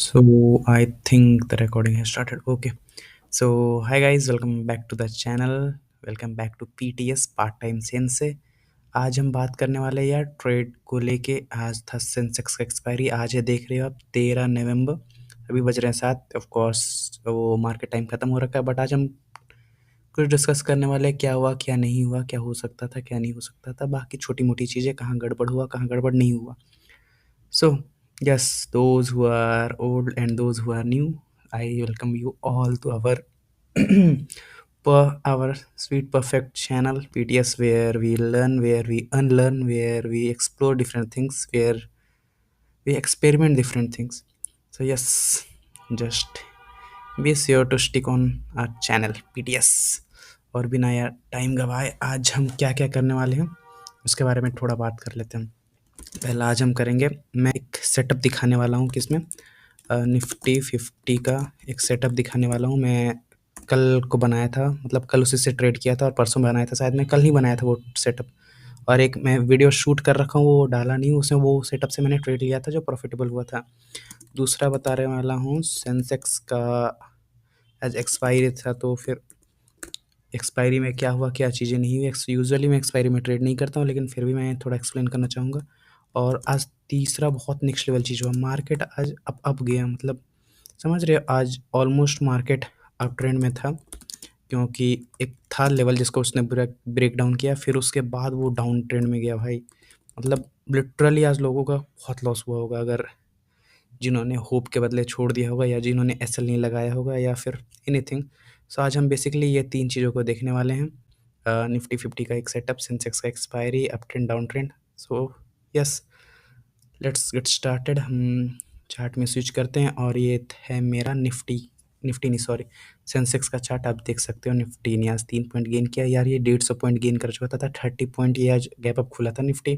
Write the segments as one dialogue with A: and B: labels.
A: So I think the recording has started. Okay. So hi guys, welcome back to the channel. Welcome back to PTS part time sense से। आज हम बात करने वाले हैं यार ट्रेड को लेके। आज था सेंसेक्स का एक्सपायरी। आज है, देख रहे हो आप, 13 नवंबर। अभी बज रहे हैं 7। ऑफ कोर्स वो मार्केट टाइम खत्म हो रखा है, बट आज हम कुछ डिस्कस करने वाले हैं, क्या हुआ क्या नहीं हुआ, क्या हो सकता था क्या नहीं हो सकता था, बाकी छोटी मोटी चीज़ें, कहाँ गड़बड़ हुआ कहाँ गड़बड़ नहीं हुआ। So, yes, those who are old and those who are new, I welcome you all to our our sweet perfect channel PTS, where we learn, where we unlearn, where we explore different things, where we experiment different things. So yes, just be sure to stick on our channel PTS। और बिना यार time गवाए आज हम क्या क्या करने वाले हैं उसके बारे में थोड़ा बात कर लेते हैं। पहला आज हम करेंगे, मैं एक सेटअप दिखाने वाला हूँ, किसमें निफ्टी 50 का एक सेटअप दिखाने वाला हूँ। मैं कल को बनाया था, मतलब कल उसी से ट्रेड किया था, और परसों बनाया था, शायद मैं कल ही बनाया था वो सेटअप। और एक मैं वीडियो शूट कर रखा हूँ, वो डाला नहीं, उसमें वो सेटअप से मैंने ट्रेड लिया था जो प्रॉफिटेबल हुआ था। दूसरा बता रहे वाला हूँ सेंसेक्स का, आज एक्सपायरी था, तो फिर एक्सपायरी में क्या हुआ क्या चीज़ें नहीं हुई। यूजुअली मैं एक्सपायरी में ट्रेड नहीं करता हूँ, लेकिन फिर भी मैं थोड़ा एक्सप्लेन करना चाहूँगा। और आज तीसरा बहुत नेक्स्ट लेवल चीज़ हुआ, मार्केट आज अप गया, मतलब समझ रहे हो, आज ऑलमोस्ट मार्केट अप ट्रेंड में था, क्योंकि एक था लेवल जिसको उसने ब्रेक डाउन किया, फिर उसके बाद वो डाउन ट्रेंड में गया भाई। मतलब लिटरली आज लोगों का बहुत लॉस हुआ होगा, अगर जिन्होंने होप के बदले छोड़ दिया होगा, या जिन्होंने एसएल नहीं लगाया होगा, या फिर एनीथिंग। सो आज हम बेसिकली ये तीन चीज़ों को देखने वाले हैं, निफ्टी 50 का एक सेटअप, सेंसेक्स का expiry, up trend down trend. So yes, let's get started. हम चार्ट में स्विच करते हैं, और ये है मेरा निफ्टी निफ्टी नहीं, सॉरी, सेंसेक्स का चार्ट। आप देख सकते हो निफ्टी ने आज 3 पॉइंट गेन किया यार, ये 150 पॉइंट गेन कर चुका था, 30 पॉइंट ये आज गैप अप खुला था निफ्टी।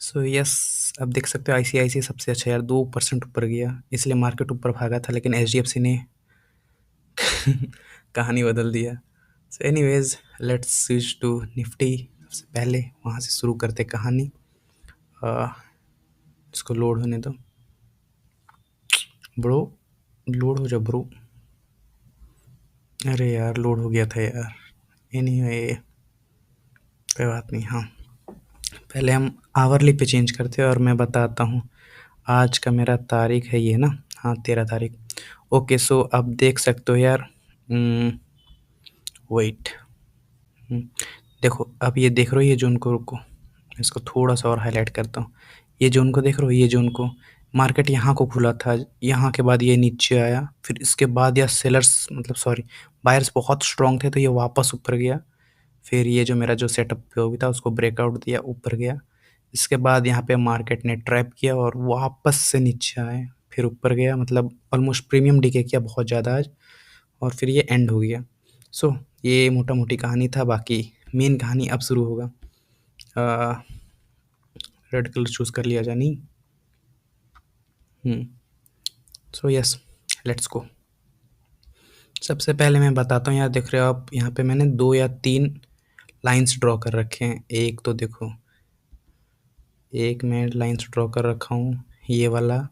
A: सो यस, अब देख सकते हो आईसीआईसी सबसे अच्छा यार, 2% ऊपर गया, इसलिए मार्केट ऊपर भागा था, लेकिन एचडीएफसी ने कहानी बदल दिया। So anyways, let's switch to Nifty. सबसे पहले वहाँ से शुरू करते कहानी। इसको लोड होने दो ब्रो, लोड हो जा ब्रो। अरे यार लोड हो गया था यार, एनीवे कोई बात नहीं। हाँ, पहले हम आवरली पे चेंज करते हैं, और मैं बताता हूँ आज का मेरा तारीख है ये ना, हाँ 13 तारीख। ओके, सो अब देख सकते हो यार, वेट, देखो अब ये देख रहे हो ये जोन को, रुको इसको थोड़ा सा और हाईलाइट करता हूँ। ये जोन को देख रहे हो, ये जोन को, मार्केट यहाँ को खुला था, यहाँ के बाद ये नीचे आया, फिर इसके बाद या सेलर्स, मतलब सॉरी, बायर्स बहुत स्ट्रॉन्ग थे, तो ये वापस ऊपर गया। फिर ये जो मेरा जो सेटअप पे हो था उसको ब्रेकआउट दिया, ऊपर गया। इसके बाद यहाँ पे मार्केट ने ट्रैप किया और वापस से नीचे आए, फिर ऊपर गया, मतलब ऑलमोस्ट प्रीमियम डीके किया बहुत ज़्यादा आज, और फिर ये एंड हो गया। सो ये मोटा मोटी कहानी था, बाकी मेन कहानी अब शुरू होगा। रेड कलर चूज़ कर लिया जानी। So yes, let's go. सबसे पहले मैं बताता हूँ यार, देख रहे हो आप यहाँ पे मैंने 2 या 3 लाइंस ड्रॉ कर रखे हैं। एक तो देखो, एक मैं लाइंस ड्रॉ कर रखा हूँ ये वाला,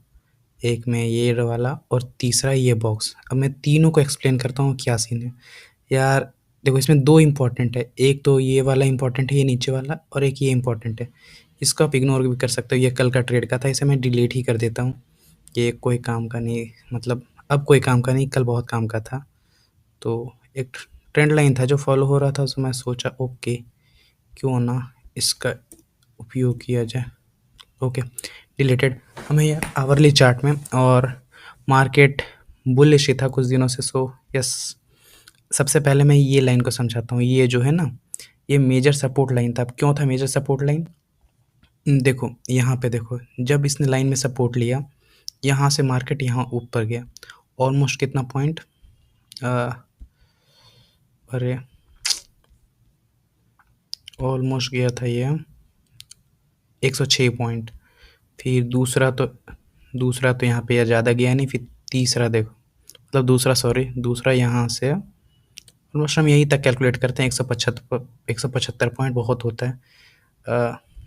A: एक में ये वाला, और तीसरा ये बॉक्स। अब मैं तीनों को एक्सप्लेन करता हूँ क्या सीन है यार। देखो इसमें 2 इम्पॉर्टेंट है, एक तो ये वाला इम्पॉर्टेंट है, ये नीचे वाला, और एक ये इम्पॉर्टेंट है। इसको आप इग्नोर भी कर सकते हो, ये कल का ट्रेड का था, इसे मैं डिलीट ही कर देता हूँ। ये कोई काम का नहीं, मतलब अब कोई काम का नहीं, कल बहुत काम का था। तो एक ट्रेंड लाइन था जो फॉलो हो रहा था, उसमें मैं सोचा ओके क्यों ना इसका उपयोग किया जाए। Okay, deleted. हमें ये आवरली चार्ट में, और मार्केट बुलिश ही था कुछ दिनों से। सो यस, सबसे पहले मैं ये लाइन को समझाता हूँ। ये जो है ना, ये मेजर सपोर्ट लाइन था। अब क्यों था मेजर सपोर्ट लाइन? देखो यहाँ पे देखो, जब इसने लाइन में सपोर्ट लिया, यहाँ से मार्केट यहाँ ऊपर गया ऑलमोस्ट कितना पॉइंट, अरे ऑलमोस्ट गया था ये 106 पॉइंट। फिर दूसरा तो यहाँ पे ज़्यादा गया नहीं, फिर तीसरा देखो, मतलब दूसरा, सॉरी, दूसरा यहाँ से ऑलमोस्ट हम यहीं तक कैलकुलेट करते हैं, 175 पॉइंट बहुत होता है।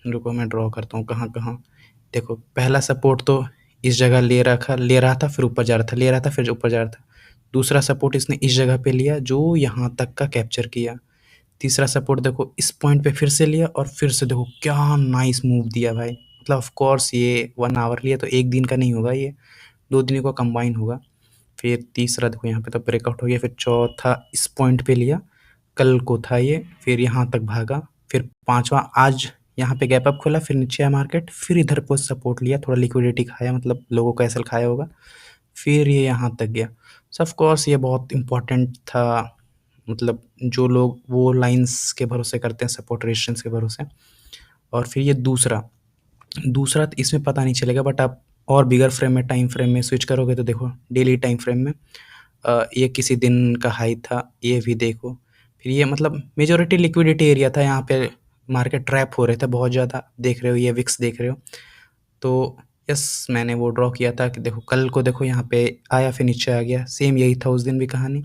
A: रुको मैं ड्रॉ करता हूँ कहाँ कहाँ। देखो पहला सपोर्ट तो इस जगह ले रहा था, फिर ऊपर जा रहा था, ले रहा था, फिर ऊपर जा रहा था। दूसरा सपोर्ट इसने इस जगह पे लिया जो यहाँ तक का कैप्चर किया। तीसरा सपोर्ट देखो इस पॉइंट पे फिर से लिया और फिर से देखो क्या नाइस मूव दिया भाई। मतलब ऑफ कोर्स ये 1 आवर लिया तो 1 दिन का नहीं होगा ये, 2 दिनों का कंबाइन होगा। फिर तीसरा देखो यहाँ पे तो ब्रेकआउट हो गया, फिर चौथा इस पॉइंट पे लिया, कल को था ये, फिर यहाँ तक भागा, फिर पाँचवा आज यहाँ पे गैप अप खोला, फिर नीचे आया मार्केट, फिर इधर को सपोर्ट लिया, थोड़ा लिक्विडिटी खाया, मतलब लोगों को एसएल खाया होगा, फिर ये यहाँ तक गया। सो ऑफ कोर्स ये बहुत इम्पोर्टेंट था, मतलब जो लोग वो लाइंस के भरोसे करते हैं, सपोर्ट रेजिस्टेंस के भरोसे। और फिर ये दूसरा दूसरा तो इसमें पता नहीं चलेगा, बट आप और बिगर फ्रेम में, टाइम फ्रेम में स्विच करोगे तो देखो डेली टाइम फ्रेम में ये किसी दिन का हाई था, ये भी देखो। फिर ये मतलब मेजोरिटी लिक्विडिटी एरिया था, यहाँ पे मार्केट ट्रैप हो रहे थे बहुत ज़्यादा, देख रहे हो ये विक्स देख रहे हो। तो यस मैंने वो ड्रॉ किया था कि देखो कल को देखो यहाँ पे आया, फिर नीचे आ गया, सेम यही था उस दिन भी कहानी।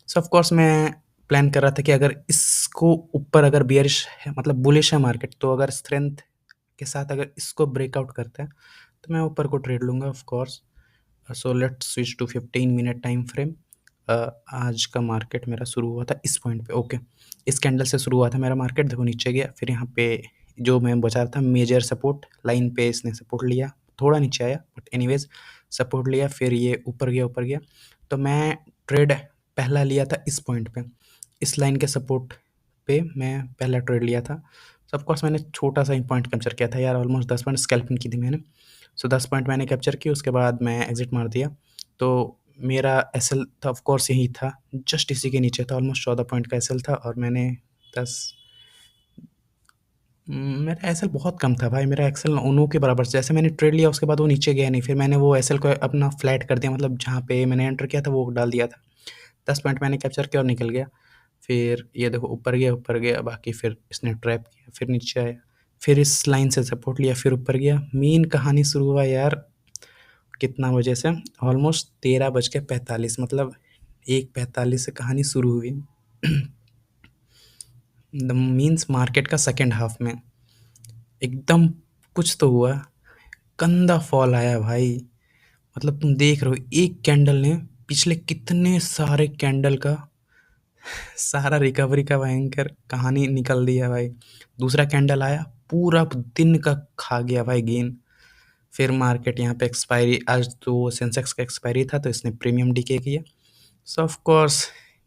A: सो ऑफ कोर्स मैं प्लान कर रहा था कि अगर इसको ऊपर अगर बियरिश है, मतलब बुलिश है मार्केट, तो अगर स्ट्रेंथ के साथ अगर इसको ब्रेकआउट करता है तो मैं ऊपर को ट्रेड लूँगा of course. So let's switch to 15 minute time frame. आज का मार्केट मेरा शुरू हुआ था इस पॉइंट पे, ओके इस कैंडल से शुरू हुआ था मेरा मार्केट, देखो नीचे गया, फिर यहाँ पे जो मैं बचा रहा था मेजर सपोर्ट लाइन पे इसने सपोर्ट लिया, थोड़ा नीचे आया बट एनीवेज सपोर्ट लिया, फिर ये ऊपर गया। तो मैं ट्रेड पहला लिया था इस पॉइंट पे, इस लाइन के सपोर्ट पे मैं पहला ट्रेड लिया था। सो ऑफ कोर्स मैंने छोटा सा पॉइंट कैप्चर किया था यार, ऑलमोस्ट 10 पॉइंट स्कैल्पिंग की थी मैंने। सो 10 पॉइंट मैंने कैप्चर की, उसके बाद मैं एग्जिट मार दिया। तो मेरा एसएल था ऑफ कोर्स यही था, जस्ट इसी के नीचे था, ऑलमोस्ट 14 पॉइंट का एसएल था, और मैंने 10 मेरा एसएल बहुत कम था भाई, मेरा एक्सेल उनो के बराबर से, जैसे मैंने ट्रेड लिया उसके बाद वो नीचे गया नहीं, फिर मैंने वो एसएल को अपना फ्लैट कर दिया, मतलब जहाँ पे मैंने एंटर किया था वो डाल दिया था। 10 पॉइंट मैंने कैप्चर किया और निकल गया। फिर ये देखो ऊपर गया, बाकी फिर इसने ट्रैप किया, फिर नीचे आया, फिर इस लाइन से सपोर्ट लिया, फिर ऊपर गया। मेन कहानी शुरू हुआ यार कितना बजे से, ऑलमोस्ट 13:45, मतलब 1:45 से कहानी शुरू हुई। द मीन्स मार्केट का सेकंड हाफ में एकदम कुछ तो हुआ, गंदा फॉल आया भाई। मतलब तुम देख रहे हो एक कैंडल ने पिछले कितने सारे कैंडल का सारा रिकवरी का भयंकर कहानी निकल दिया भाई। दूसरा कैंडल आया, पूरा दिन का खा गया भाई गेन। फिर मार्केट यहाँ पे एक्सपायरी, आज तो सेंसेक्स का एक्सपायरी था तो इसने प्रीमियम डीके किया। सो ऑफ कोर्स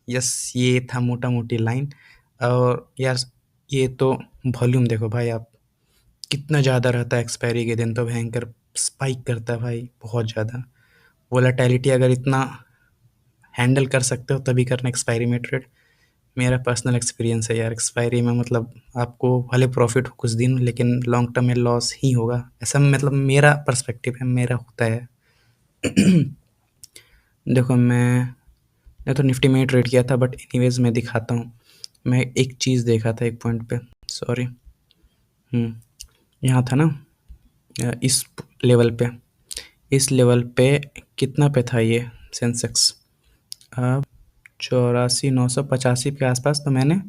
A: यस ये था मोटा मोटी लाइन। और यार ये तो वॉल्यूम देखो भाई आप, कितना ज़्यादा रहता है एक्सपायरी के दिन, तो भयंकर स्पाइक करता है भाई बहुत ज़्यादा। वोलेटिलिटी अगर इतना हैंडल कर सकते हो तभी करना एक्सपायरी में ट्रेड। मेरा पर्सनल एक्सपीरियंस है यार एक्सपायरी में, मतलब आपको भले प्रॉफिट हो कुछ दिन लेकिन लॉन्ग टर्म में लॉस ही होगा, ऐसा मतलब मेरा पर्सपेक्टिव है, मेरा होता है। देखो मैं तो निफ्टी में ही ट्रेड किया था, बट एनीवेज मैं दिखाता हूँ। मैं एक चीज़ देखा था एक पॉइंट पे, सॉरी यहाँ था ना, इस लेवल पे, इस लेवल पे कितना पे था ये सेंसेक्स, 84,985 के आसपास। तो मैंने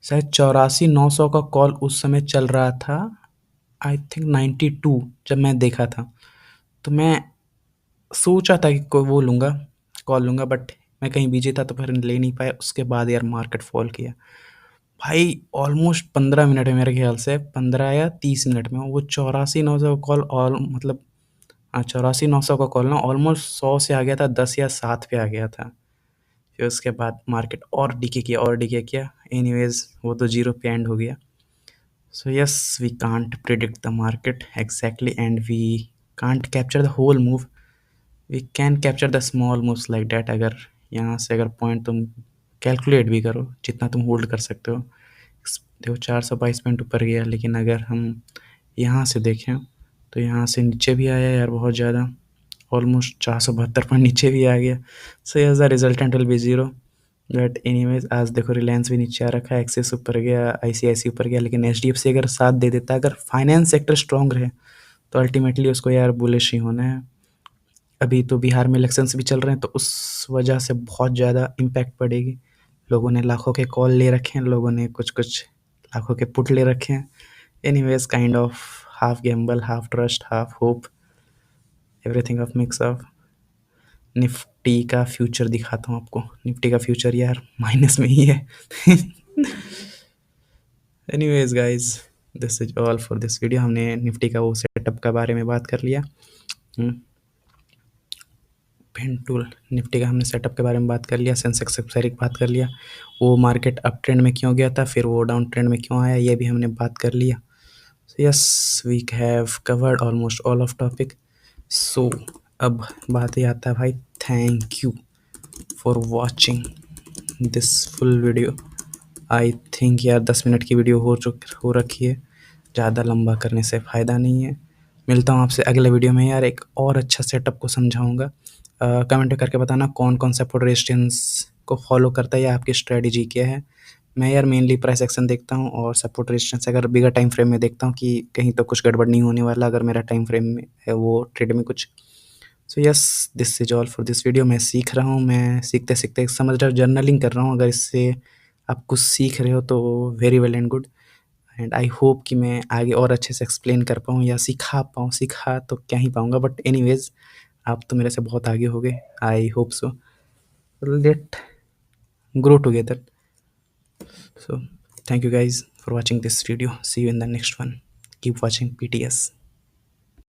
A: शायद 84,900 का कॉल उस समय चल रहा था, आई थिंक 92 जब मैं देखा था। तो मैं सोचा था कि कोई वो लूँगा, कॉल लूँगा, बट मैं कहीं बिजी था तो फिर ले नहीं पाया। उसके बाद यार मार्केट फॉल किया भाई, ऑलमोस्ट 15 मिनट में, मेरे ख्याल से 15 या 30 मिनट में वो 84,900 का कॉल, और मतलब हाँ 84,900 का कॉल ना ऑलमोस्ट 100 से आ गया था, 10 या 7 पे आ गया था। फिर उसके बाद मार्केट और डीके किया, एनीवेज वो तो जीरो पे एंड हो गया। So yes we can't predict the market exactly and we can't capture the whole move, we can capture the small moves like that. अगर यहाँ से अगर पॉइंट तुम कैलकुलेट भी करो जितना तुम होल्ड कर सकते हो, देखो 422 पॉइंट ऊपर गया, लेकिन अगर हम यहाँ से देखें तो यहाँ से नीचे भी आया यार बहुत ज़्यादा, ऑलमोस्ट 472 पॉइंट नीचे भी आ गया। So yes the resultant will be zero. But anyways आज देखो रिलायंस भी नीचे आ रखा है, एक्सिस ऊपर गया, आईसीआईसी ऊपर गया, लेकिन एचडीएफसी अगर साथ दे देता, अगर फाइनेंस सेक्टर स्ट्रांग रहे तो अल्टीमेटली उसको यार बुलिश ही होना है। अभी तो बिहार में इलेक्शंस भी चल रहे हैं तो उस वजह से बहुत ज़्यादा इम्पैक्ट पड़ेगी। लोगों ने लाखों के कॉल ले रखे हैं, लोगों ने कुछ कुछ लाखों के पुट ले रखे हैं। Anyways kind of half Gamble, half trust, half hope, everything of mix of. Nifty का फ्यूचर दिखाता हूँ आपको। निफ्टी का फ्यूचर यार माइनस में ही है। Anyways guys, this is all for this video. हमने निफ्टी का वो सेटअप का बारे में बात कर लिया। पेन टूल निफ्टी का हमने सेटअप के बारे में बात कर लिया। सेंसेक्स की बात कर लिया। वो मार्केट अप ट्रेंड में क्यों गया था, फिर वो डाउन ट्रेंड में क्यों आया, ये भी हमने बात कर लिया। So yes, we have covered almost all of topic. So अब बात ही आता है भाई, thank you for watching this full video. I think यार 10 मिनट की वीडियो हो रखी है। ज़्यादा लंबा करने से फ़ायदा नहीं है। मिलता हूँ आपसे अगले वीडियो में यार, एक और अच्छा सेटअप को समझाऊंगा। कमेंट करके बताना कौन कौन सपोर्ट रेजिस्टेंस को फॉलो करता है या आपकी स्ट्रेटजी क्या है। मैं यार मेनली प्राइस एक्शन देखता हूँ और सपोर्ट रेजिस्टेंस अगर बिगर टाइम फ्रेम में देखता हूँ कि कहीं तो कुछ गड़बड़ नहीं होने वाला अगर मेरा टाइम फ्रेम में है वो ट्रेड में कुछ। So yes, this is all for this video. मैं सीख रहा हूँ, मैं सीखते सीखते समझ रहा हूँ, जर्नलिंग कर रहा हूँ। अगर इससे आप कुछ सीख रहे हो तो very well and good. And I hope कि मैं आगे और अच्छे से एक्सप्लेन कर पाऊँ या सिखा पाऊँ। सिखा तो क्या ही पाऊँगा, बट एनीवेज आप तो मेरे से बहुत आगे हो गए। I hope so. Let grow together. So thank you guys for watching this video. See you in the next one. Keep watching PTS.